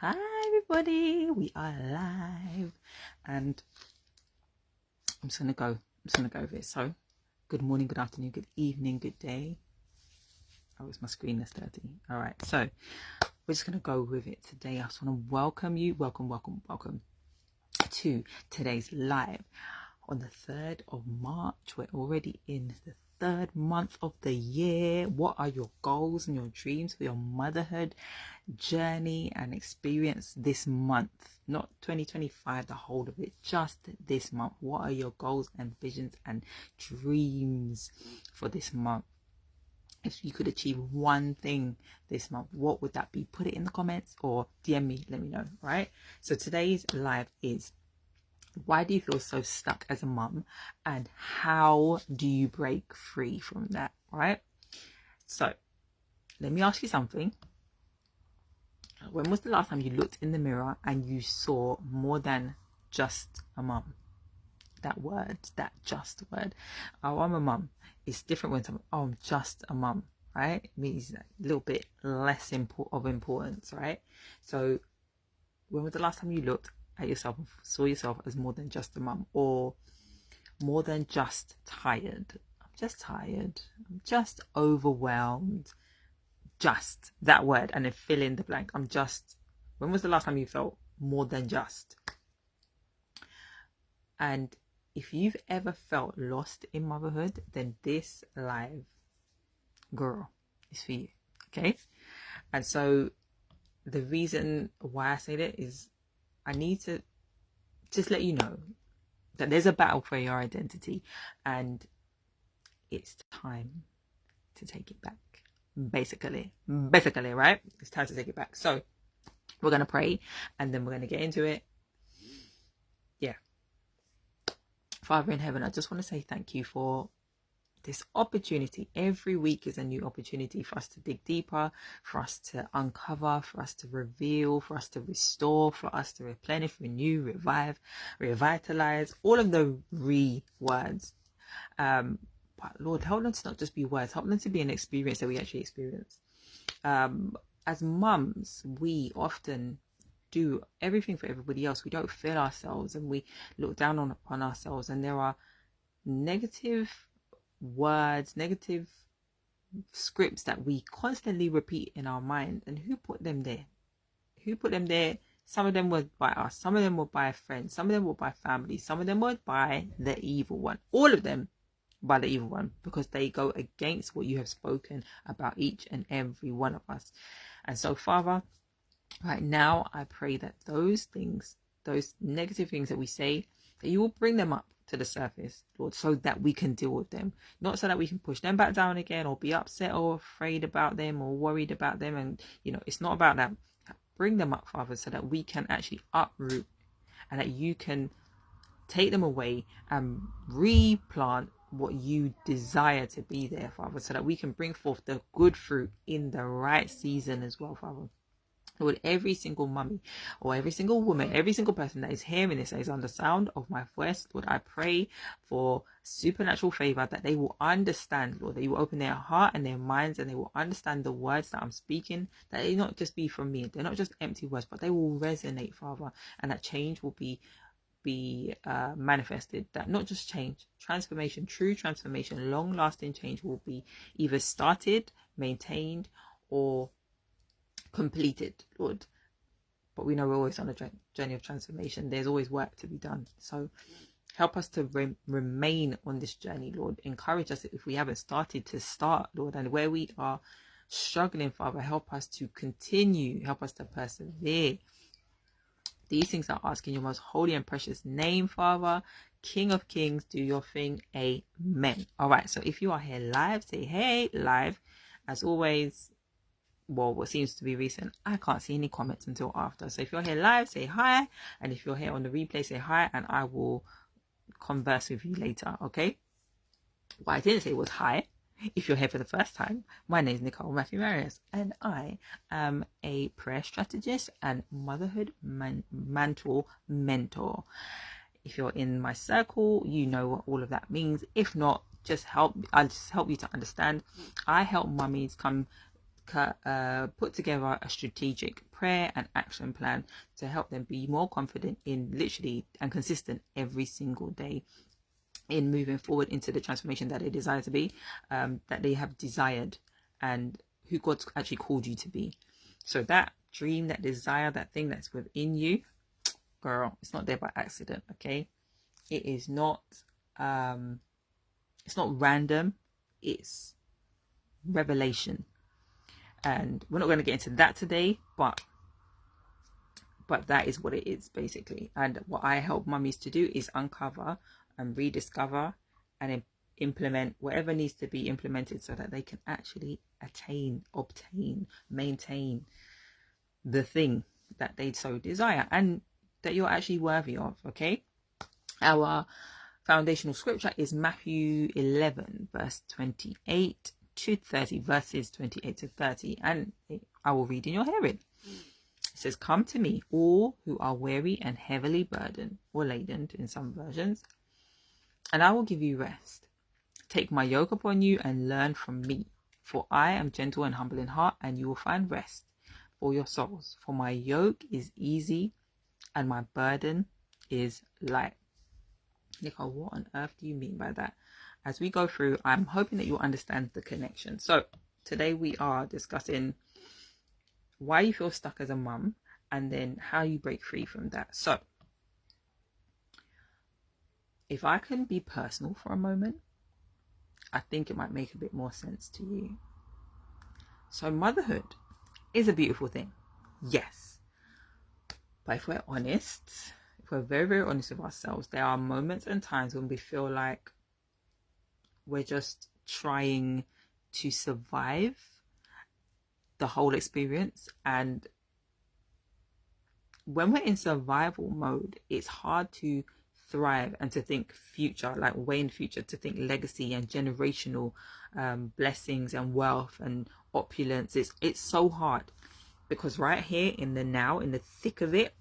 Hi everybody, we are live and I'm just gonna go with it. So good morning, good afternoon, good evening, good day. Oh, it's my screen that's dirty. All right, so we're just gonna go with it today. I just want to welcome you, welcome to today's live on the 3rd of March. We're already in the 3rd month of the year. What are your goals and your dreams for your motherhood journey and experience this month? Not 2025, the whole of it, just this month. What are your goals and visions and dreams for this month? If you could achieve one thing this month, what would that be? Put it in the comments or DM me, let me know, right? So today's live is, why do you feel so stuck as a mum, and how do you break free from that, right? So let me ask you something. When was the last time you looked in the mirror and you saw more than just a mum? That word, that just word. Oh, I'm a mum. It's different when someone, oh, I'm just a mum, right? It means a little bit less of importance, right? So when was the last time you looked at yourself and saw yourself as more than just a mum, or more than just tired? I'm just tired. I'm just overwhelmed. Just that word, and then fill in the blank. I'm just. When was the last time you felt more than just? And if you've ever felt lost in motherhood, then this live, girl, is for you. Okay. And so the reason why I say that is I need to just let you know that there's a battle for your identity, and it's time to take it back. Basically, right? It's time to take it back. So we're going to pray and then we're going to get into it. Yeah. Father in heaven, I just want to say thank you for this opportunity. Every week is a new opportunity for us to dig deeper, for us to uncover, for us to reveal, for us to restore, for us to replenish, renew, revive, revitalize, all of the words. But Lord, help them to not just be words, help them to be an experience that we actually experience. As mums, we often do everything for everybody else. We don't feel ourselves, and we look down on ourselves, and there are negative words, negative scripts that we constantly repeat in our mind. And who put them there? Some of them were by us, some of them were by a friend, some of them were by family, some of them were by the evil one. All of them by the evil one, because they go against what you have spoken about each and every one of us. And so, Father, right now I pray that those things, those negative things that we say, that you will bring them up to the surface, Lord, so that we can deal with them, not so that we can push them back down again, or be upset or afraid about them or worried about them. And it's not about that. Bring them up, Father, so that we can actually uproot, and that you can take them away and replant what you desire to be there, Father, so that we can bring forth the good fruit in the right season as well, Father. Lord, every single mummy or every single woman, every single person that is hearing this, that is on the sound of my voice, Lord, I pray for supernatural favor, that they will understand, Lord, that you will open their heart and their minds, and they will understand the words that I'm speaking, that they not just be from me, they're not just empty words, but they will resonate, Father, and that change will be manifested. That not just change, transformation, true transformation, long-lasting change will be either started, maintained, or completed, Lord. But we know we're always on a journey of transformation. There's always work to be done. So help us to remain on this journey, Lord. Encourage us if we haven't started to start, Lord. And where we are struggling, Father, help us to continue. Help us to persevere. These things I ask in your most holy and precious name, Father, King of Kings. Do your thing. Amen. All right. So if you are here live, say hey, live. As always, well, what seems to be recent, I can't see any comments until after. So if you're here live, say hi. And if you're here on the replay, say hi, and I will converse with you later. Okay. What I didn't say was hi. If you're here for the first time, my name is Mathieu-Marius, and I am a prayer strategist and motherhood mantle mentor. If you're in my circle, you know what all of that means. If not, I'll just help you to understand. I help mummies put together a strategic prayer and action plan to help them be more confident in literally and consistent every single day in moving forward into the transformation that they desire to be, that they have desired, and who God's actually called you to be. So that dream, that desire, that thing that's within you, girl, it's not there by accident. Okay, it is not it's not random, it's revelation. And we're not going to get into that today, but that is what it is basically. And what I help mummies to do is uncover and rediscover and implement whatever needs to be implemented so that they can actually attain, obtain, maintain the thing that they so desire and that you're actually worthy of. Okay, our foundational scripture is Matthew 11 verse 28 to 30, verses 28 to 30, and I will read in your hearing. It says, "Come to me, all who are weary and heavily burdened," or laden in some versions, "and I will give you rest. Take my yoke upon you and learn from me, for I am gentle and humble in heart, and you will find rest for your souls. For my yoke is easy and my burden is light." Nicole, what on earth do you mean by that? As we go through, I'm hoping that you'll understand the connection. So today we are discussing why you feel stuck as a mum and then how you break free from that. So if I can be personal for a moment, I think it might make a bit more sense to you. So motherhood is a beautiful thing, yes, but if we're honest, if we're very, very honest with ourselves, there are moments and times when we feel like we're just trying to survive the whole experience. And when we're in survival mode, it's hard to thrive and to think future, like way in future, to think legacy and generational blessings and wealth and opulence. It's so hard because right here in the now, in the thick of it,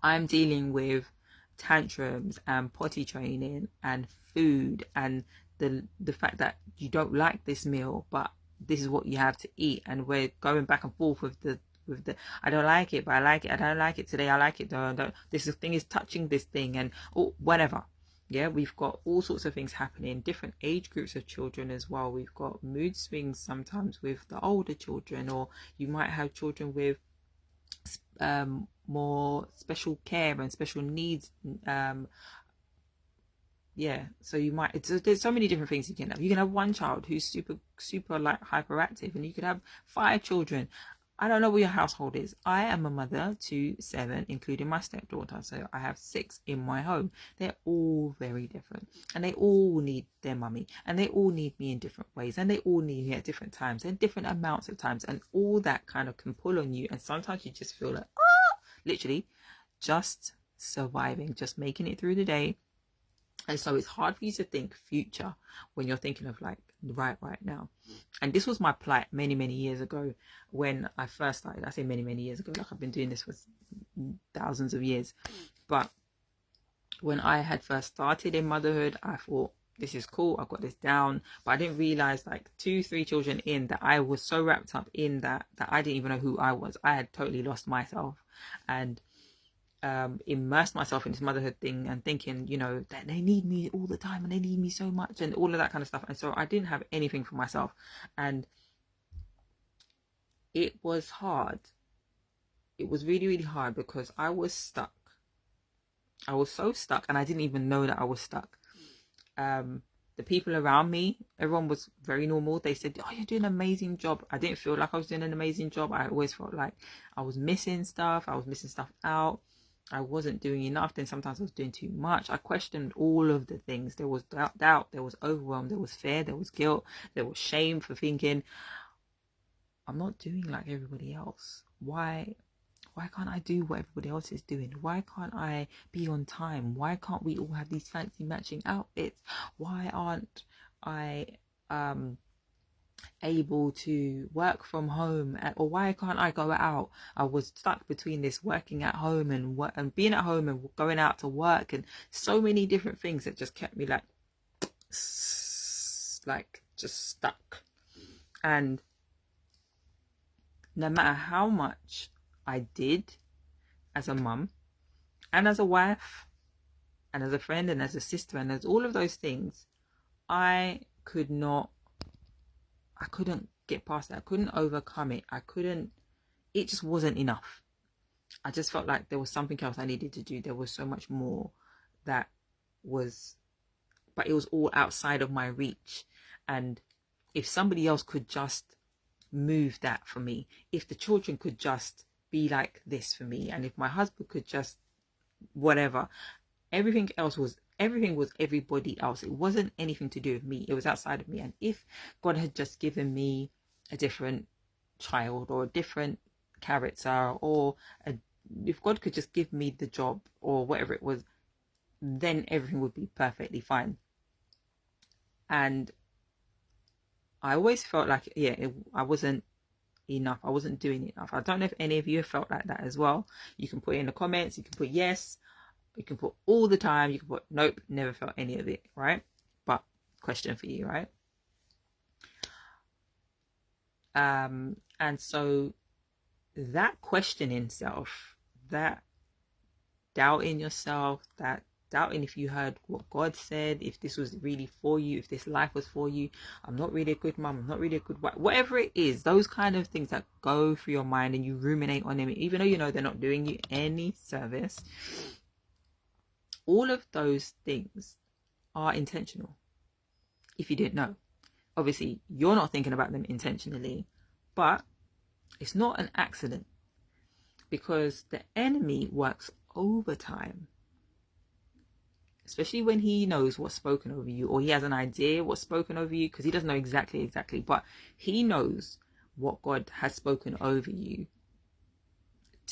I'm dealing with tantrums and potty training and food and the fact that you don't like this meal, but this is what you have to eat, and we're going back and forth with the I don't like it, but I like it. I don't like it today. I like it though. This thing is touching this thing, and whatever. Yeah, we've got all sorts of things happening. Different age groups of children as well. We've got mood swings sometimes with the older children, or you might have children with more special care and special needs. Yeah, so you might, there's so many different things you can have. You can have one child who's super like hyperactive, and you could have 5 children. I don't know what your household is. I am a mother to 7, including my stepdaughter. So I have 6 in my home. They're all very different, and they all need their mummy, and they all need me in different ways, and they all need me at different times and different amounts of times, and all that kind of can pull on you. And sometimes you just feel like, literally just surviving, just making it through the day. And so it's hard for you to think future when you're thinking of like right now. And this was my plight many years ago when I first started. I say many years ago, like I've been doing this for thousands of years. But when I had first started in motherhood, I thought, this is cool, I've got this down. But I didn't realize like 2-3 children in that I was so wrapped up in that I didn't even know who I was. I had totally lost myself and immersed myself in this motherhood thing and thinking, you know, that they need me all the time and they need me so much and all of that kind of stuff. And so I didn't have anything for myself, and it was hard. It was really hard because I was stuck. I was so stuck, and I didn't even know that I was stuck. The people around me, everyone was very normal. They said, "Oh, you're doing an amazing job." I didn't feel like I was doing an amazing job. I always felt like I was missing stuff. I was missing stuff out. I wasn't doing enough. Then sometimes I was doing too much. I questioned all of the things. There was doubt, there was overwhelm, there was fear, there was guilt, there was shame for thinking, I'm not doing like everybody else. Why can't I do what everybody else is doing? Why can't I be on time? Why can't we all have these fancy matching outfits? Why aren't I able to work from home, or why can't I go out? I was stuck between this working at home and being at home and going out to work, and so many different things that just kept me like just stuck. And no matter how much I did as a mum and as a wife and as a friend and as a sister and as all of those things, I couldn't get past it. I couldn't overcome it. It just wasn't enough. I just felt like there was something else I needed to do. There was so much more that was, but it was all outside of my reach. And if somebody else could just move that for me, if the children could just be like this for me, and if my husband could just whatever, everything was everybody else. It wasn't anything to do with me. It was outside of me. And if God had just given me a different child or a different character, or if God could just give me the job or whatever it was, then everything would be perfectly fine. And I always felt like, I wasn't enough. I wasn't doing enough. I don't know if any of you have felt like that as well. You can put it in the comments. You can put yes. You can put all the time. You can put nope, never felt any of it, right? But question for you, right? And so that questioning self, that doubting yourself, that doubting if you heard what God said, if this was really for you, if this life was for you, I'm not really a good mom, I'm not really a good wife, whatever it is, those kind of things that go through your mind and you ruminate on them, even though you know they're not doing you any service, all of those things are intentional. If you didn't know, obviously you're not thinking about them intentionally, but it's not an accident, because the enemy works overtime, especially when he knows what's spoken over you, or he has an idea what's spoken over you, because he doesn't know exactly, but he knows what God has spoken over you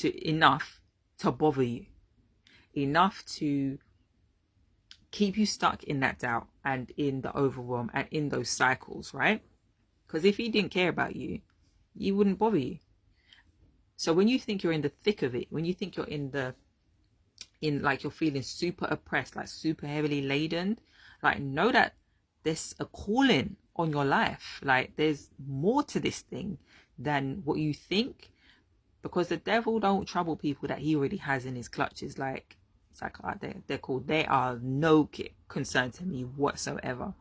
enough to bother you, enough to keep you stuck in that doubt and in the overwhelm and in those cycles, right? Because if he didn't care about you, he wouldn't bother you. So when you think you're in the thick of it, when you think you're like you're feeling super oppressed, like super heavily laden, like know that there's a calling on your life. Like there's more to this thing than what you think, because the devil don't trouble people that he already has in his clutches. Like it's like they are no concern to me whatsoever.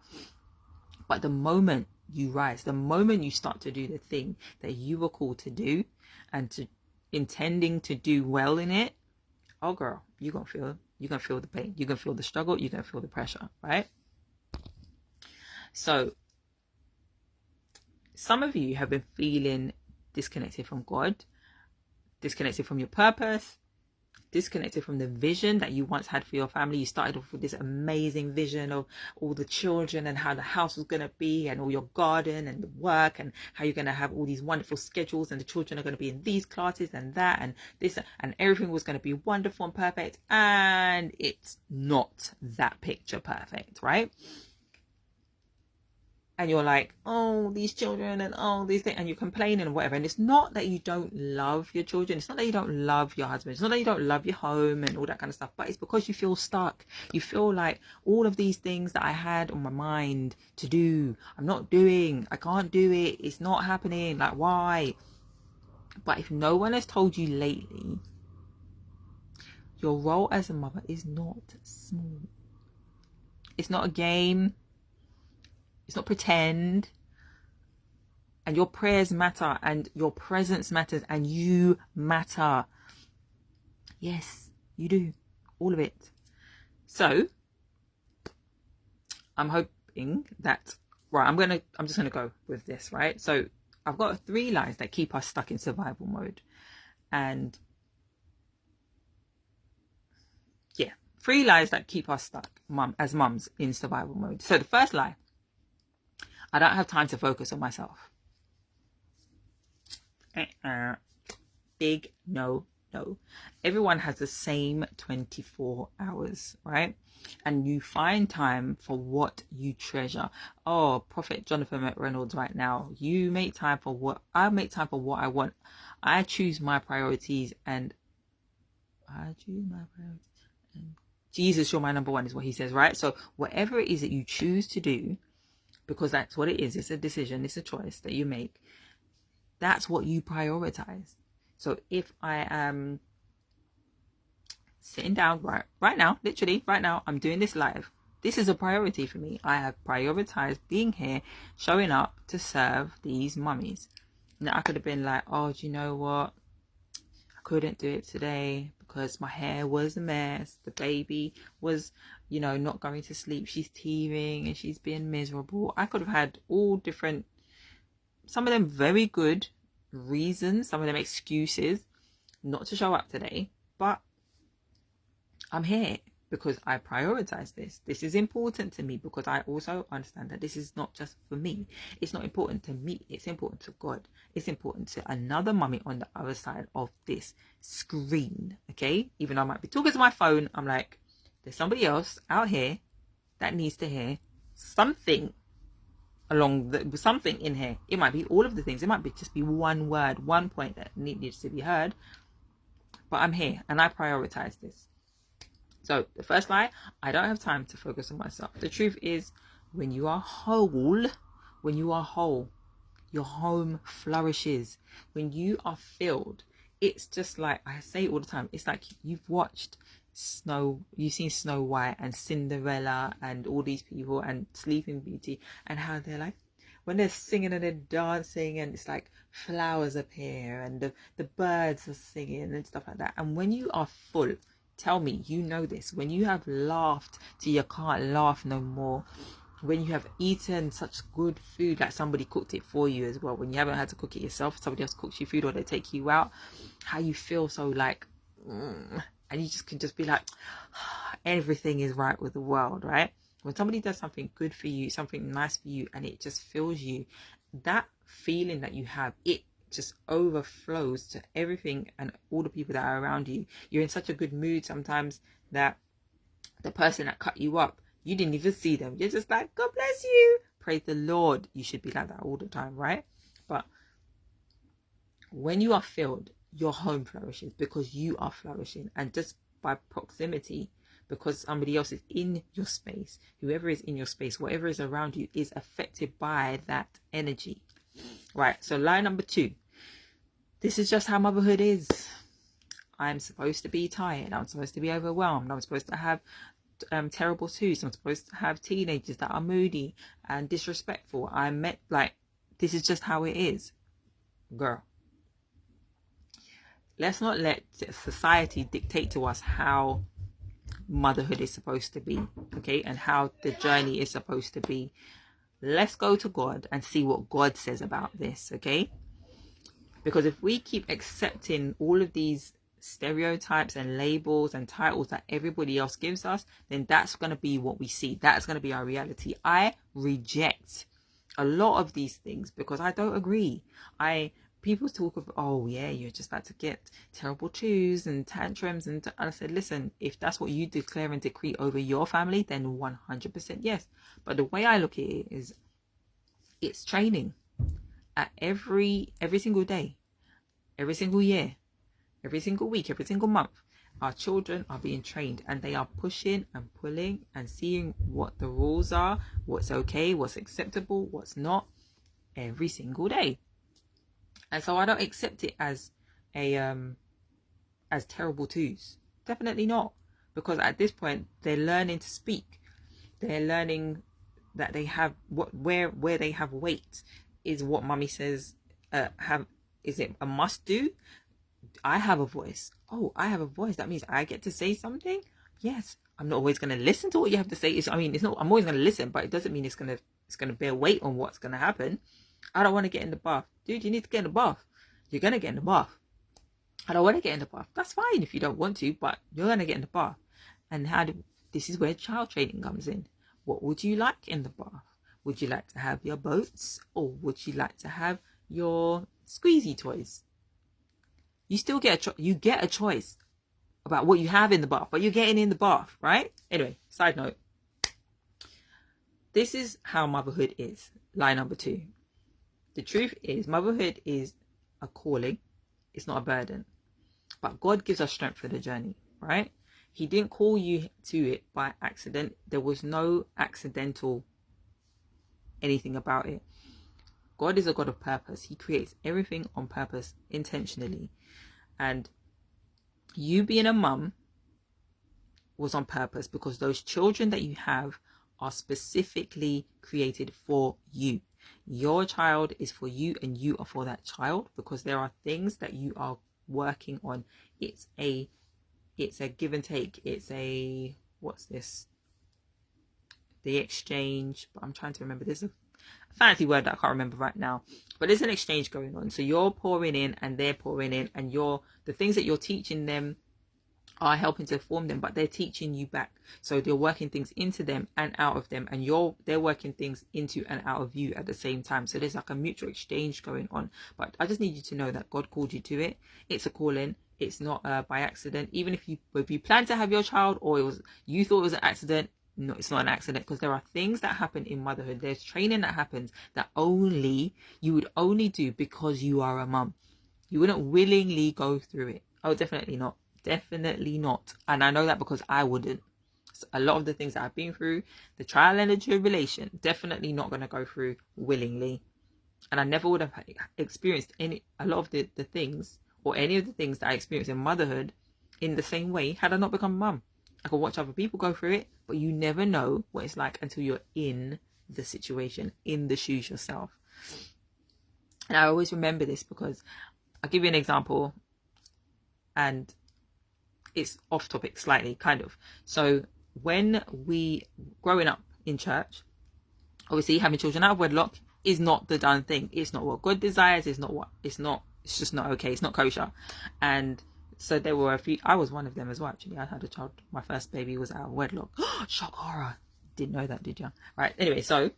But the moment you rise, the moment you start to do the thing that you were called to do and to intending to do well in it, oh girl, you're gonna feel the pain, you're gonna feel the struggle, you're gonna feel the pressure, right? So some of you have been feeling disconnected from God, disconnected from your purpose, disconnected from the vision that you once had for your family. You started off with this amazing vision of all the children and how the house was going to be, and all your garden and the work, and how you're going to have all these wonderful schedules, and the children are going to be in these classes and that and this, and everything was going to be wonderful and perfect. And it's not that picture perfect, right? And you're like, oh, these children and all these things, and you're complaining and whatever. And it's not that you don't love your children. It's not that you don't love your husband. It's not that you don't love your home and all that kind of stuff. But it's because you feel stuck. You feel like all of these things that I had on my mind to do, I'm not doing. I can't do it. It's not happening. Like, why? But if no one has told you lately, your role as a mother is not small. It's not a game. It's not pretend. And your prayers matter, and your presence matters, and you matter. Yes, you do. All of it. So I'm hoping that, right, I'm just gonna go with this, right? So I've got 3 lies that keep us stuck in survival mode. And 3 lies that keep us stuck as mums in survival mode. So the first lie: I don't have time to focus on myself. Big no. Everyone has the same 24 hours, right? And you find time for what you treasure. Oh, Prophet Jonathan McReynolds right now. You make time for what I make time for what I want. I choose my priorities, and Jesus, you're my number one, is what he says, right? So whatever it is that you choose to do, because that's what it is. It's a decision. It's a choice that you make. That's what you prioritize. So if I am sitting down right now, literally right now, I'm doing this live. This is a priority for me. I have prioritized being here, showing up to serve these mummies. Now I could have been like, oh, do you know what? I couldn't do it today because my hair was a mess. The baby was, not going to sleep. She's teething and she's being miserable. I could have had all different, some of them very good reasons, some of them excuses not to show up today. But I'm here because I prioritize this. This is important to me because I also understand that this is not just for me. It's not important to me. It's important to God. It's important to another mummy on the other side of this screen. Okay? Even though I might be talking to my phone, I'm like, there's somebody else out here that needs to hear something something in here. It might be all of the things. It might be just be one word, one point that needs to be heard. But I'm here and I prioritize this. So the first lie, I don't have time to focus on myself. The truth is, when you are whole, your home flourishes. When you are filled, it's just like I say all the time. It's like you've seen Snow White and Cinderella and all these people and Sleeping Beauty, and how they're like, when they're singing and they're dancing and it's like flowers appear and the birds are singing and stuff like that. And when you are full, tell me, you know this, when you have laughed till you can't laugh no more, when you have eaten such good food, like somebody cooked it for you as well, when you haven't had to cook it yourself, somebody else cooks you food or they take you out, how you feel so like, and you just can just be like, everything is right with the world, right? When somebody does something good for you, something nice for you, and it just fills you, that feeling that you have, it just overflows to everything and all the people that are around you. You're in such a good mood sometimes that the person that cut you up, you didn't even see them. You're just like, God bless you. Praise the Lord. You should be like that all the time, right? But when you are filled, your home flourishes because you are flourishing. And just by proximity, because somebody else is in your space, whoever is in your space, whatever is around you is affected by that energy. Right, so lie number 2. This is just how motherhood is. I'm supposed to be tired. I'm supposed to be overwhelmed. I'm supposed to have terrible twos. I'm supposed to have teenagers that are moody and disrespectful. This is just how it is. Girl, let's not let society dictate to us how motherhood is supposed to be, okay, and how the journey is supposed to be. Let's go to God and see what God says about this, okay? Because if we keep accepting all of these stereotypes and labels and titles that everybody else gives us, then that's going to be what we see. That's going to be our reality. I reject a lot of these things because I don't agree. People talk of, oh yeah, you're just about to get terrible twos and tantrums, and I said, listen, if that's what you declare and decree over your family, then 100% yes. But the way I look at it is, it's training at every single day, every single year, every single week, every single month. Our children are being trained and they are pushing and pulling and seeing what the rules are, what's okay, what's acceptable, what's not, every single day. And so I don't accept it as terrible twos. Definitely not. Because at this point, they're learning to speak. They're learning that they have where they have weight is what mummy says. Is it a must do? I have a voice. Oh, I have a voice. That means I get to say something. Yes, I'm not always going to listen to what you have to say. It's not. I'm always going to listen, but it doesn't mean it's going to bear weight on what's going to happen. I don't want to get in the bath. Dude, you need to get in the bath. You're going to get in the bath. I don't want to get in the bath. That's fine if you don't want to, but you're going to get in the bath. And this is where child training comes in. What would you like in the bath? Would you like to have your boats, or would you like to have your squeezy toys? You still get a choice about what you have in the bath, but you're getting in the bath, right? Anyway, side note. This is how motherhood is. Lie number 2. The truth is, motherhood is a calling. It's not a burden. But God gives us strength for the journey, right? He didn't call you to it by accident. There was no accidental anything about it. God is a God of purpose. He creates everything on purpose, intentionally. And you being a mum was on purpose, because those children that you have are specifically created for you. Your child is for you, and you are for that child, because there are things that you are working on. It's a give and take. It's a, what's this? The exchange. But I'm trying to remember. There's a fancy word that I can't remember right now. But there's an exchange going on. So you're pouring in and they're pouring in, and the things that you're teaching them are helping to form them, but they're teaching you back. So they're working things into them and out of them, and they're working things into and out of you at the same time. So there's like a mutual exchange going on. But I just need you to know that God called you to it. It's a calling. It's not by accident. Even if you plan to have your child, or you thought it was an accident, no, it's not an accident, because there are things that happen in motherhood. There's training that happens that you would only do because you are a mum. You wouldn't willingly go through it. Oh, definitely not. Definitely not. And I know that because I wouldn't. So a lot of the things that I've been through, the trial and the tribulation, definitely not going to go through willingly. And I never would have experienced a lot of the things, or any of the things that I experienced in motherhood in the same way had I not become mum. I could watch other people go through it, but you never know what it's like until you're in the situation, in the shoes yourself. And I always remember this, because I'll give you an example, and it's off topic slightly, kind of. So when growing up in church, obviously having children out of wedlock is not the done thing. It's not what God desires. It's just not okay. It's not kosher. And so there were a few, I was one of them as well, actually. I had a child, my first baby was out of wedlock. Shock horror. Didn't know that, did you? Right. Anyway, so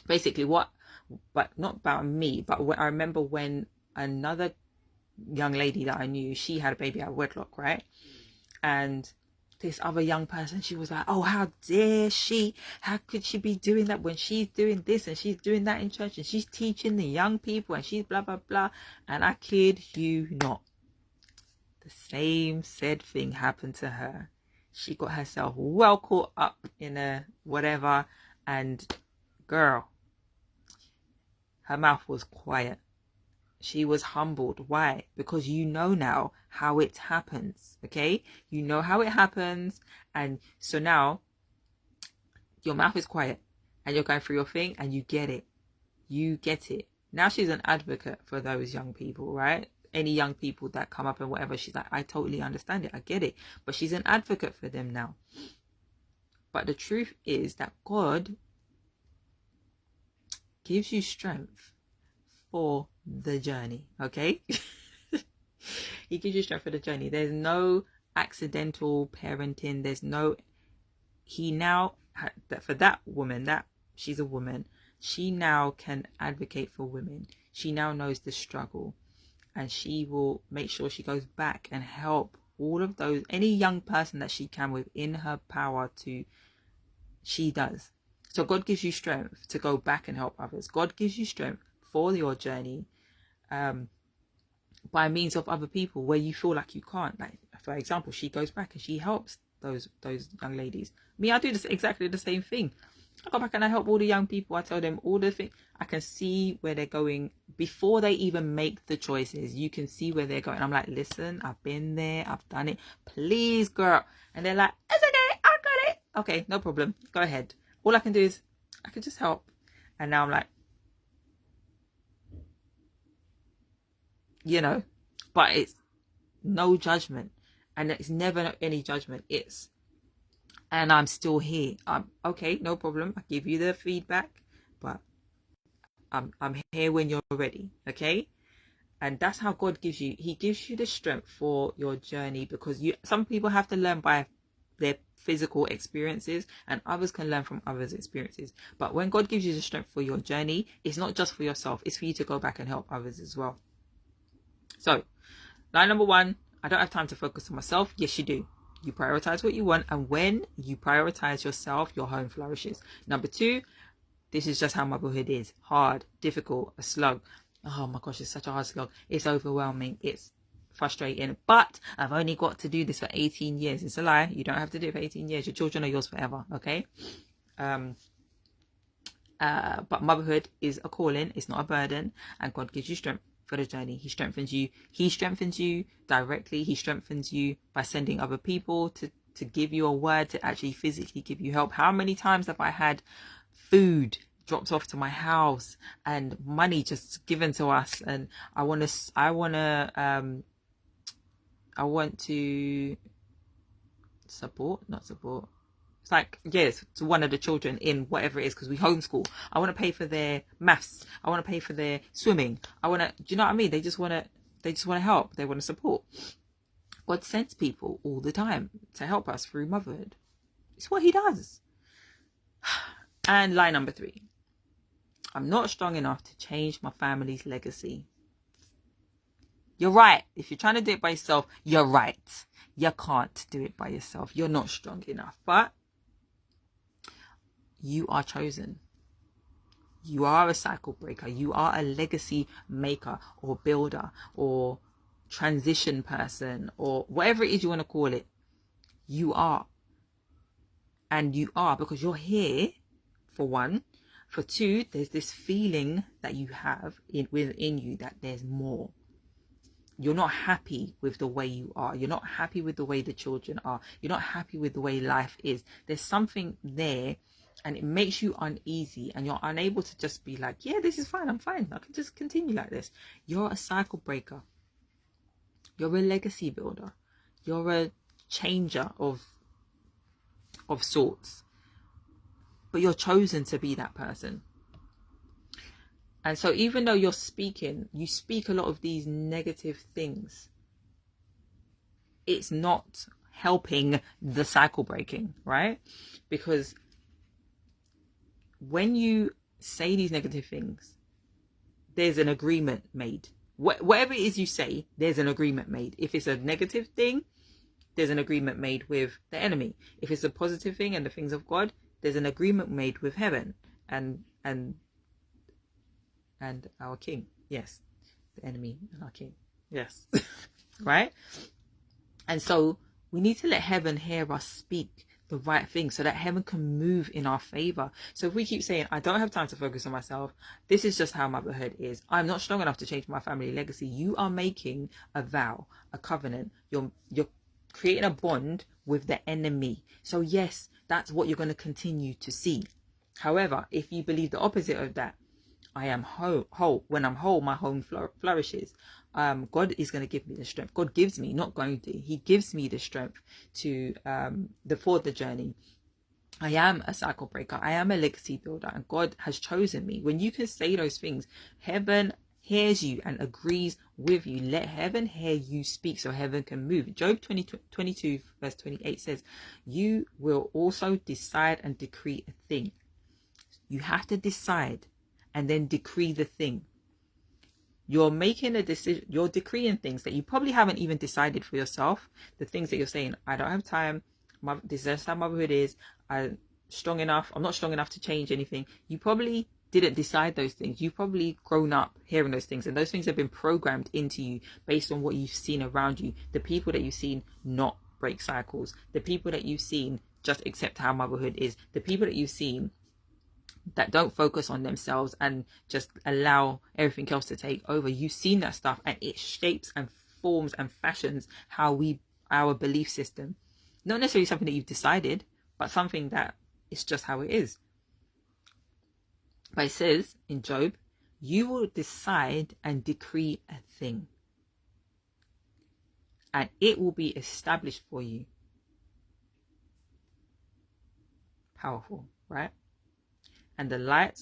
basically but not about me, but I remember when another young lady that I knew, she had a baby out of wedlock, right? And this other young person, she was like, oh, how dare she? How could she be doing that when she's doing this and she's doing that in church and she's teaching the young people and she's blah, blah, blah. And I kid you not, the same said thing happened to her. She got herself well caught up in a whatever, and girl, her mouth was quiet. She was humbled. Why? Because you know now how it happens, okay? You know how it happens, and so now your mouth is quiet and you're going through your thing and you get it. You get it. Now she's an advocate for those young people, right? Any young people that come up and whatever, she's like, I totally understand it. I get it. But she's an advocate for them now. But the truth is that God gives you strength for the journey, okay? He gives you strength for the journey. There's no accidental parenting. There's no, he now, for that woman, that she's a woman, she now can advocate for women. She now knows the struggle, and she will make sure she goes back and help all of those, any young person that she can within her power to, she does. So God gives you strength to go back and help others. God gives you strength for your journey by means of other people where you feel like you can't. Like, for example, she goes back and she helps those young ladies. Me, I do exactly the same thing. I go back and I help all the young people. I tell them all the things. I can see where they're going before they even make the choices. You can see where they're going. I'm like, listen, I've been there. I've done it. Please, girl. And they're like, it's okay. I got it. Okay, no problem. Go ahead. All I can do is I can just help. And now I'm like, you know, but it's no judgment, and it's never any judgment. And I'm still here. I'm okay, no problem. I give you the feedback, but I'm here when you're ready, okay? And that's how God gives you. He gives you the strength for your journey, because some people have to learn by their physical experiences, and others can learn from others' experiences. But when God gives you the strength for your journey, it's not just for yourself. It's for you to go back and help others as well. So, line number 1, I don't have time to focus on myself. Yes, you do. You prioritize what you want, and when you prioritize yourself, your home flourishes. Number 2, this is just how motherhood is. Hard, difficult, a slug. Oh my gosh, it's such a hard slog. It's overwhelming. It's frustrating. But I've only got to do this for 18 years. It's a lie. You don't have to do it for 18 years. Your children are yours forever, okay? But motherhood is a calling. It's not a burden. And God gives you strength for the journey. He strengthens you. He strengthens you directly. He strengthens you by sending other people to give you a word, to actually physically give you help. How many times have I had food dropped off to my house and money just given to us, and I want to support, not support. It's like, yes, to one of the children in whatever it is, because we homeschool. I want to pay for their maths. I want to pay for their swimming. Do you know what I mean? They just want to help. They want to support. God sends people all the time to help us through motherhood. It's what he does. And lie number 3. I'm not strong enough to change my family's legacy. You're right. If you're trying to do it by yourself, you're right. You can't do it by yourself. You're not strong enough. But you are chosen. You are a cycle breaker. You are a legacy maker or builder or transition person or whatever it is you want to call it. You are. And you are because you're here, for one. For 2, there's this feeling that you have within you that there's more. You're not happy with the way you are. You're not happy with the way the children are. You're not happy with the way life is. There's something there and it makes you uneasy and you're unable to just be like, yeah, this is fine. I'm fine. I can just continue like this. You're a cycle breaker. You're a legacy builder. You're a changer of sorts. But you're chosen to be that person. And so even though you speak a lot of these negative things, it's not helping the cycle breaking, right? Because when you say these negative things, there's an agreement made. Whatever it is you say, there's an agreement made. If it's a negative thing, there's an agreement made with the enemy. If it's a positive thing and the things of God, there's an agreement made with heaven and our king. Yes, the enemy and our king. Yes. Right? And so we need to let heaven hear us speak the right thing so that heaven can move in our favor. So if we keep saying, I don't have time to focus on myself, this is just how motherhood is, I'm not strong enough to change my family legacy, you are making a vow, a covenant. You're creating a bond with the enemy. So yes, that's what you're going to continue to see. However, if you believe the opposite of that, I am whole. When I'm whole, my home flourishes. God is going to give me the strength. God gives me, not going to. He gives me the strength to for the journey. I am a cycle breaker. I am a legacy builder, and God has chosen me. When you can say those things, heaven hears you and agrees with you. Let heaven hear you speak so heaven can move. Job 22 verse 28 says, you will also decide and decree a thing. You have to decide and then decree the thing. You're making a decision. You're decreeing things that you probably haven't even decided for yourself. The things that you're saying, I don't have time. This is how motherhood is. I'm strong enough. I'm not strong enough to change anything. You probably didn't decide those things. You've probably grown up hearing those things, and those things have been programmed into you based on what you've seen around you. The people that you've seen not break cycles. The people that you've seen just accept how motherhood is. The people that you've seen that don't focus on themselves and just allow everything else to take over. You've seen that stuff and it shapes and forms and fashions our belief system. Not necessarily something that you've decided, but something that is just how it is. But it says in Job, you will decide and decree a thing, and it will be established for you. Powerful, right? And the light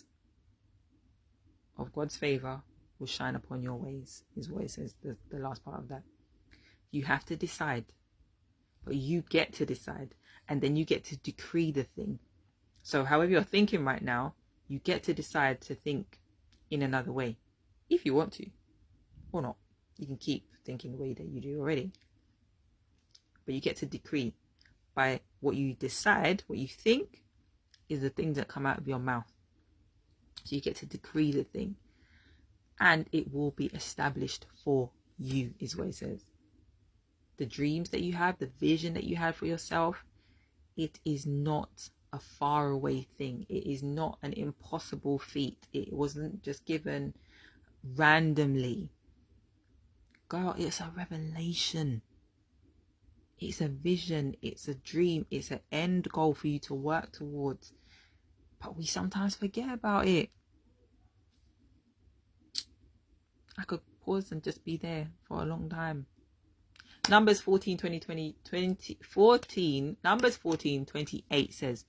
of God's favor will shine upon your ways, is what it says, the last part of that. You have to decide, but you get to decide, and then you get to decree the thing. So however you're thinking right now, you get to decide to think in another way, if you want to, or not. You can keep thinking the way that you do already. But you get to decree by what you decide, what you think, is the things that come out of your mouth. So you get to decree the thing, and it will be established for you, is what it says. The dreams that you have, the vision that you have for yourself, it is not a faraway thing. It is not an impossible feat. It wasn't just given randomly. Girl, it's a revelation. It's a vision. It's a dream. It's an end goal for you to work towards. But we sometimes forget about it. I could pause and just be there for a long time. Numbers 14, 28 says,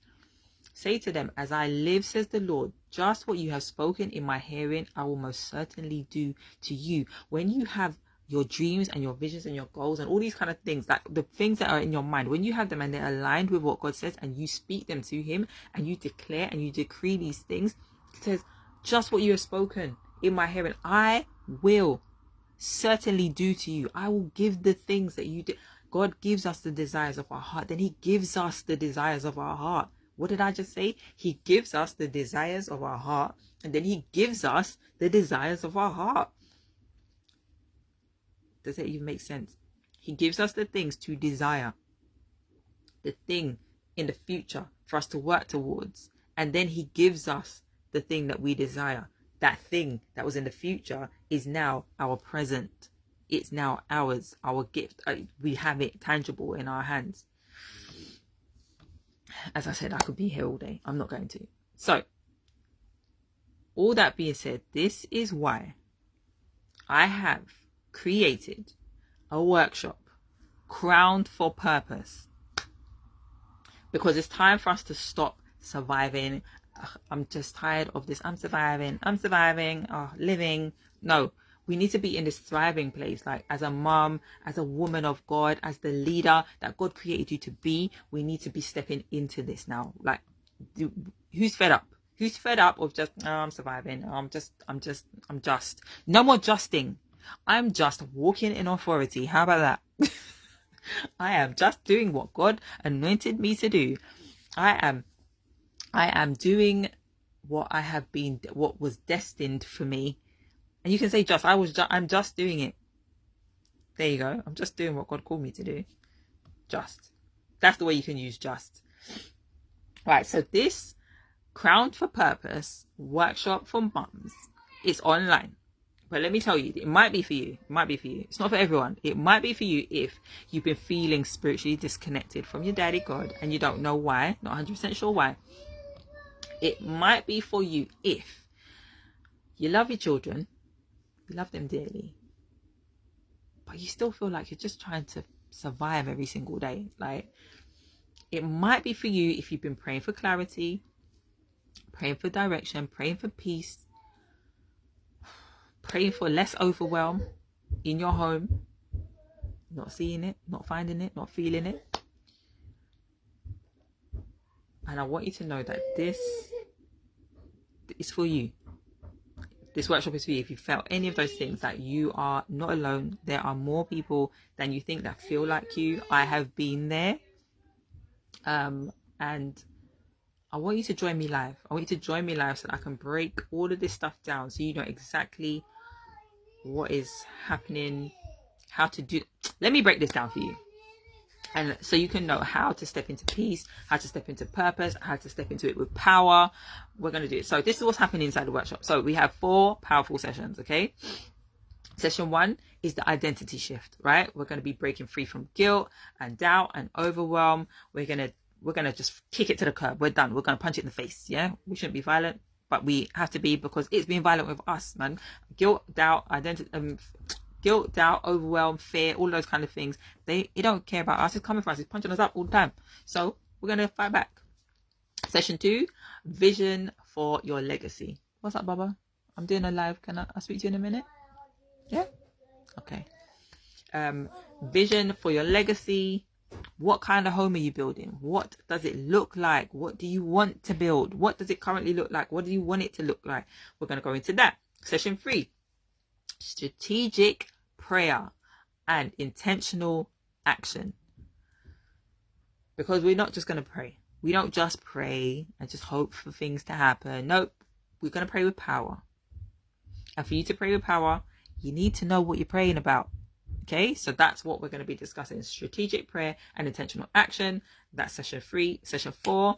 say to them, as I live, says the Lord, just what you have spoken in my hearing, I will most certainly do to you. When you have your dreams and your visions and your goals and all these kind of things, like the things that are in your mind, when you have them and they're aligned with what God says and you speak them to him and you declare and you decree these things, it says, just what you have spoken in my hearing, I will certainly do to you. I will give the things that you did. God gives us the desires of our heart. Then he gives us the desires of our heart. What did I just say? He gives us the desires of our heart. And then he gives us the desires of our heart. Does that even make sense? He gives us the things to desire. The thing in the future for us to work towards. And then he gives us the thing that we desire. That thing that was in the future is now our present. It's now ours, our gift. We have it tangible in our hands. As I said, I could be here all day. I'm not going to. So, all that being said, this is why I have created a workshop crowned for purpose. Because it's time for us to stop surviving. I'm just tired of this. I'm surviving, living. No, we need to be in this thriving place. Like as a mom, as a woman of God, as the leader that God created you to be, we need to be stepping into this now. Like, who's fed up? Who's fed up of just, oh, I'm surviving. I'm just. No more justing. I'm just walking in authority. How about that? I am just doing what God anointed me to do. I am doing what what was destined for me. And you can say I'm just doing it. There you go. I'm just doing what God called me to do. Just. That's the way you can use just. Right. So this Crowned for Purpose workshop for mums is online. But let me tell you, it might be for you. It might be for you. It's not for everyone. It might be for you if you've been feeling spiritually disconnected from your daddy God and you don't know why, not 100% sure why. It might be for you if you love your children, you love them dearly, but you still feel like you're just trying to survive every single day. Like, it might be for you if you've been praying for clarity, praying for direction, praying for peace, praying for less overwhelm in your home, not seeing it, not finding it, not feeling it. And I want you to know that this is for you. This workshop is for you. If you felt any of those things, that you are not alone. There are more people than you think that feel like you. I have been there. And I want you to join me live. I want you to join me live so that I can break all of this stuff down so you know exactly what is happening, how to do. Let me break this down for you. And so you can know how to step into peace, how to step into purpose, how to step into it with power. We're going to do it. So this is what's happening inside the workshop. So we have 4 powerful sessions, okay? Session 1 is the identity shift, right? We're going to be breaking free from guilt and doubt and overwhelm. We're going to just kick it to the curb. We're done. We're going to punch it in the face, yeah? We shouldn't be violent, but we have to be because it's being violent with us, man. Guilt, doubt, guilt, doubt, overwhelm, fear, all those kind of things. They don't care about us. It's coming for us. It's punching us up all the time. So we're going to fight back. Session 2, vision for your legacy. What's up, Baba? I'm doing a live. Can I speak to you in a minute? Yeah? Okay. Vision for your legacy. What kind of home are you building? What does it look like? What do you want to build? What does it currently look like? What do you want it to look like? We're going to go into that. Session 3, strategic prayer and intentional action. Because we're not just going to pray. We don't just pray and just hope for things to happen. Nope. We're going to pray with power. And for you to pray with power, you need to know what you're praying about. Okay, so that's what we're going to be discussing. Strategic prayer and intentional action. That's session 3. Session 4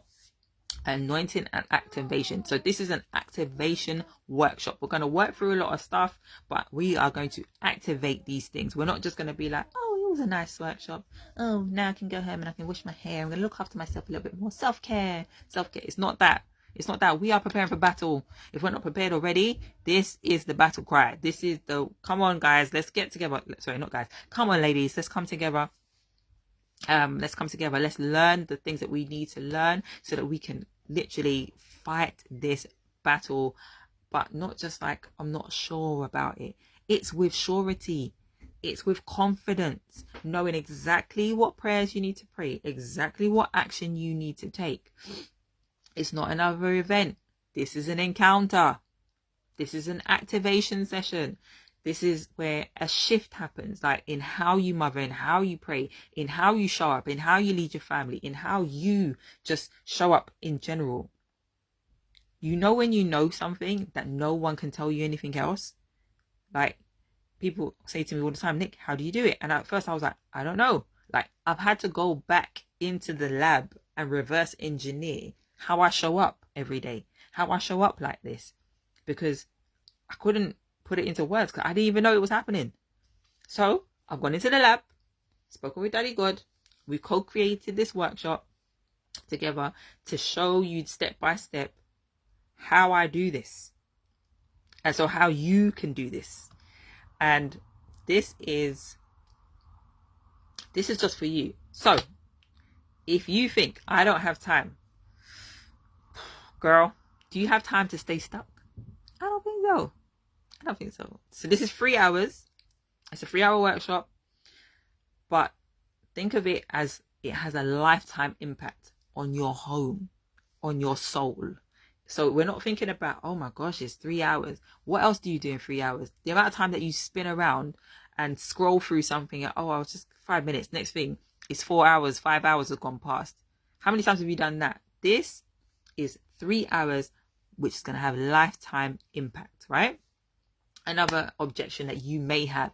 Anointing and activation. So this is an activation workshop. We're going to work through a lot of stuff, but we are going to activate these things. We're not just going to be like, oh, it was a nice workshop. Oh, now I can go home and I can wash my hair. I'm going to look after myself a little bit more. Self-care. It's not that. It's not that. We are preparing for battle. If we're not prepared already, this is the battle cry. This is the, come on guys, let's get together. Sorry, not guys. Come on ladies, let's come together. Let's come together. Let's learn the things that we need to learn so that we can literally fight this battle, but not just like, I'm not sure about it. It's with surety. It's with confidence, knowing exactly what prayers you need to pray, exactly what action you need to take. It's not another event. This is an encounter. This is an activation session. This is where a shift happens, like in how you mother, in how you pray, in how you show up, in how you lead your family, in how you just show up in general. You know when you know something that no one can tell you anything else? Like, people say to me all the time, Nick, how do you do it? And at first I was like, I don't know. Like, I've had to go back into the lab and reverse engineer how I show up every day, how I show up like this, because I couldn't put it into words because I didn't even know it was happening. So I've gone into the lab, spoken with Daddy God. We co-created this workshop together to show you step by step how I do this, and so how you can do this. And this is just for you. So if you think I don't have time, girl, do you have time to stay stuck? I don't think so. I don't think so. So this is 3 hours. It's a 3-hour workshop, but think of it as it has a lifetime impact on your home, on your soul. So we're not thinking about, oh my gosh, it's 3 hours. What else do you do in 3 hours? The amount of time that you spin around and scroll through something, oh, I was just 5 minutes. Next thing, it's 4 hours, 5 hours have gone past. How many times have you done that? This is 3 hours, which is going to have lifetime impact, right? Another objection that you may have,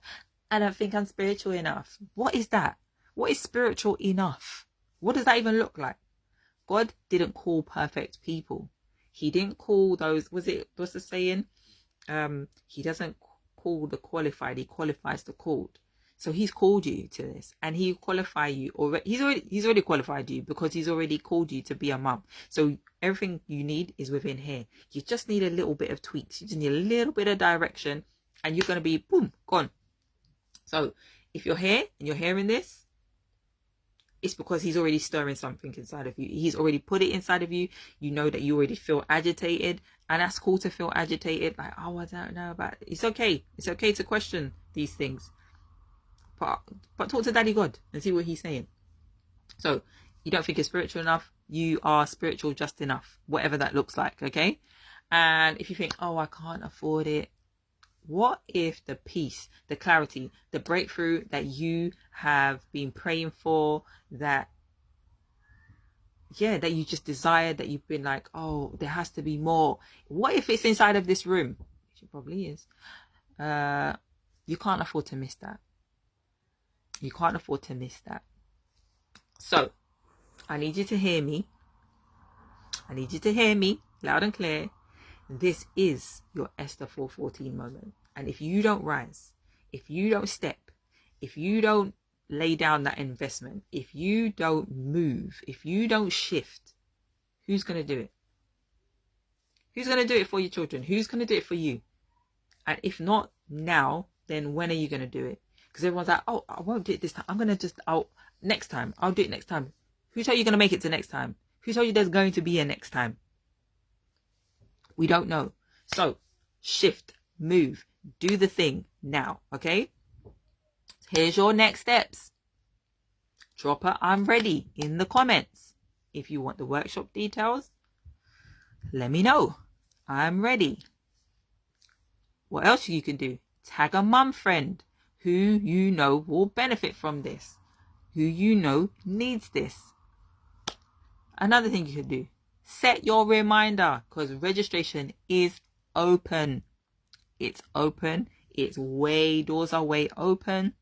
I don't think I'm spiritual enough. What is that? What is spiritual enough? What does that even look like? God didn't call perfect people. He didn't call those, what's the saying? He doesn't call the qualified, he qualifies the called. So he's called you to this, and he qualify you already. He's already qualified you because he's already called you to be a mum. So everything you need is within here. You just need a little bit of tweaks. You just need a little bit of direction, and you're going to be boom, gone. So if you're here and you're hearing this, it's because he's already stirring something inside of you. He's already put it inside of you. You know that you already feel agitated, and that's cool to feel agitated. Like, oh, I don't know about it. It's okay. It's okay to question these things. But talk to Daddy God and see what he's saying. So you don't think you're spiritual enough, you are spiritual just enough, whatever that looks like, okay? And if you think, oh, I can't afford it, what if the peace, the clarity, the breakthrough that you have been praying for, that you just desired, that you've been like, oh, there has to be more. What if it's inside of this room? Which it probably is. You can't afford to miss that. You can't afford to miss that. So I need you to hear me. I need you to hear me loud and clear. This is your Esther 4:14 moment. And if you don't rise, if you don't step, if you don't lay down that investment, if you don't move, if you don't shift, who's going to do it? Who's going to do it for your children? Who's going to do it for you? And if not now, then when are you going to do it? Because everyone's like, oh, I won't do it this time. I'm going to next time. I'll do it next time. Who told you you're going to make it to next time? Who told you there's going to be a next time? We don't know. So shift, move, do the thing now. Okay. Here's your next steps. Drop a I'm ready in the comments. If you want the workshop details, let me know. I'm ready. What else you can do? Tag a mum friend who you know will benefit from this, who you know needs this. Another thing you can do, set your reminder, because registration is open. It's open. Doors are way open.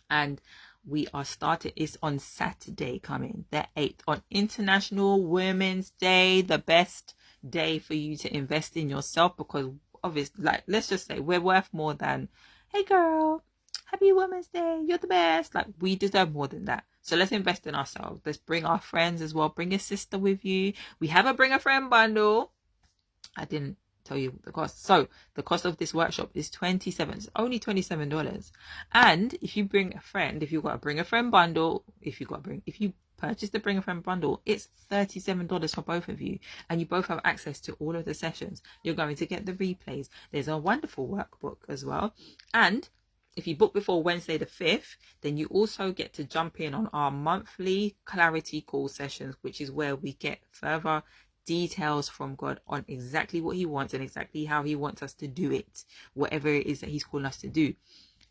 And we are starting. It's on Saturday coming, the 8th, on International Women's Day, the best day for you to invest in yourself, because obviously, like, let's just say we're worth more than, hey girl, happy Women's Day, you're the best. Like, we deserve more than that. So let's invest in ourselves. Let's bring our friends as well. Bring your sister with you. We have a bring a friend bundle. I didn't tell you the cost. So the cost of this workshop is it's only $27. And if you bring a friend, if you've got a bring a friend bundle, if you purchase the bring a friend bundle, it's $37 for both of you, and you both have access to all of the sessions. You're going to get the replays. There's a wonderful workbook as well. And if you book before Wednesday the 5th, then you also get to jump in on our monthly clarity call sessions, which is where we get further details from God on exactly what he wants and exactly how he wants us to do it, whatever it is that he's calling us to do.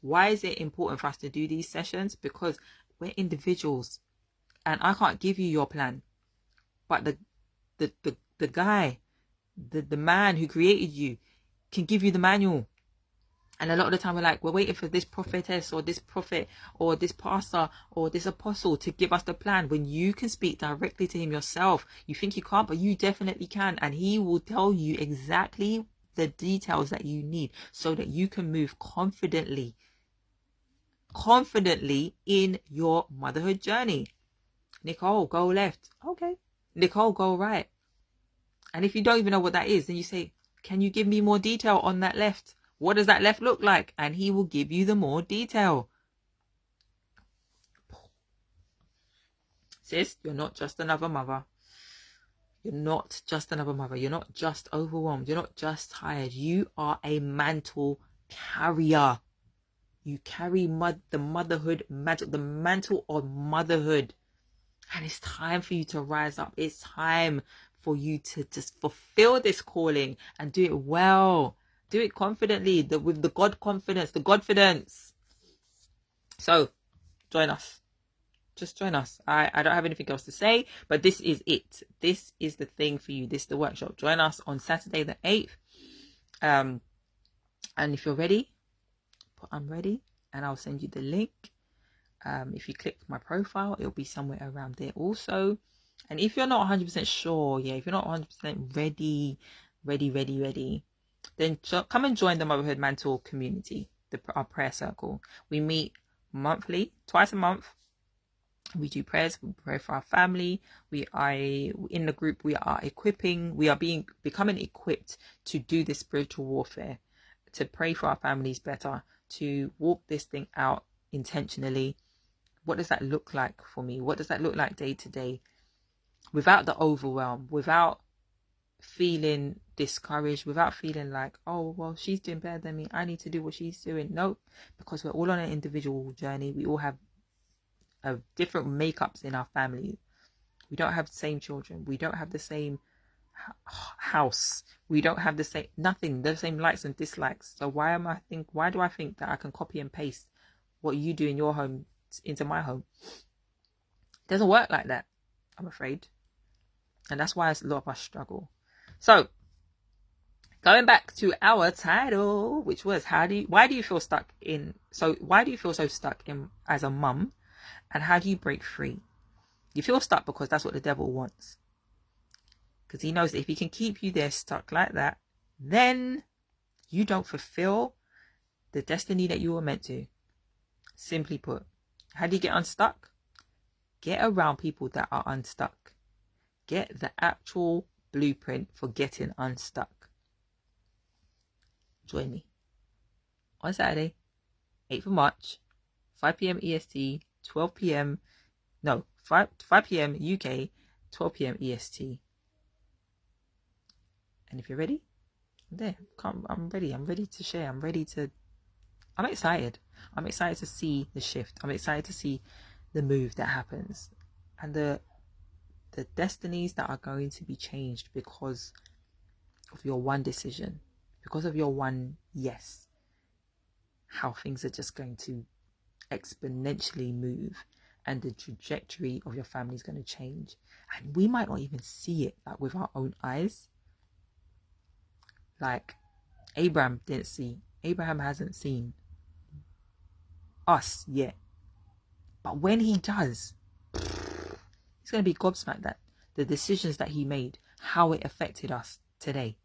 Why is it important for us to do these sessions? Because we're individuals, and I can't give you your plan, but the guy, the man who created you can give you the manual. And a lot of the time we're waiting for this prophetess or this prophet or this pastor or this apostle to give us the plan, when you can speak directly to him yourself. You think you can't, but you definitely can. And he will tell you exactly the details that you need so that you can move confidently in your motherhood journey. Nicole, go left. Okay. Nicole, go right. And if you don't even know what that is, then you say, can you give me more detail on that left? What does that left look like? And he will give you the more detail. Sis, you're not just another mother. You're not just another mother. You're not just overwhelmed. You're not just tired. You are a mantle carrier. You carry the motherhood mantle, the mantle of motherhood. And it's time for you to rise up. It's time for you to just fulfill this calling and do it well. Do it confidently, with the God confidence, the Godfidence. So, join us. Just join us. I don't have anything else to say, but this is it. This is the thing for you. This is the workshop. Join us on Saturday the 8th. And if you're ready, put I'm ready, and I'll send you the link. If you click my profile, it'll be somewhere around there also. And if you're not 100% sure, if you're not 100% ready, then come and join the Motherhood Mantle community, our prayer circle. We meet monthly, twice a month. We do prayers. We pray for our family. We are in the group. We are becoming equipped to do this spiritual warfare, to pray for our families better, to walk this thing out intentionally. What does that look like for me? What does that look like day to day, without the overwhelm, without feeling discouraged, without feeling like, oh, well, she's doing better than me, I need to do what she's doing? No, because we're all on an individual journey. We all have different makeups in our family. We don't have the same children. We don't have the same house. We don't have the same likes and dislikes. So why do I think that I can copy and paste what you do in your home into my home? It doesn't work like that, I'm afraid. And that's why a lot of us struggle. So, going back to our title, which was why do you feel so stuck in as a mum, and how do you break free? You feel stuck because that's what the devil wants. Because he knows that if he can keep you there stuck like that, then you don't fulfill the destiny that you were meant to. Simply put, how do you get unstuck? Get around people that are unstuck. Get the actual blueprint for getting unstuck. Join me on Saturday, 8th of March, 5 p.m. EST, 5 p.m. UK, 12 p.m. EST. And if you're ready, I'm there. I'm ready. I'm ready to share. I'm excited. I'm excited to see the shift. I'm excited to see the move that happens, and the destinies that are going to be changed because of your one decision, because of your one yes. How things are just going to exponentially move, and the trajectory of your family is going to change. And we might not even see it with our own eyes. Like Abraham hasn't seen us yet. But when he does, he's going to be gobsmacked that the decisions that he made, how it affected us today.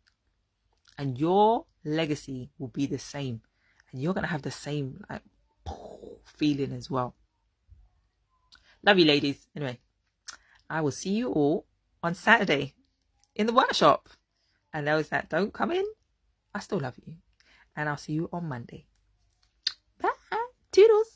And your legacy will be the same. And you're going to have the same like feeling as well. Love you, ladies. Anyway, I will see you all on Saturday in the workshop. And those that don't come in, I still love you. And I'll see you on Monday. Bye. Toodles.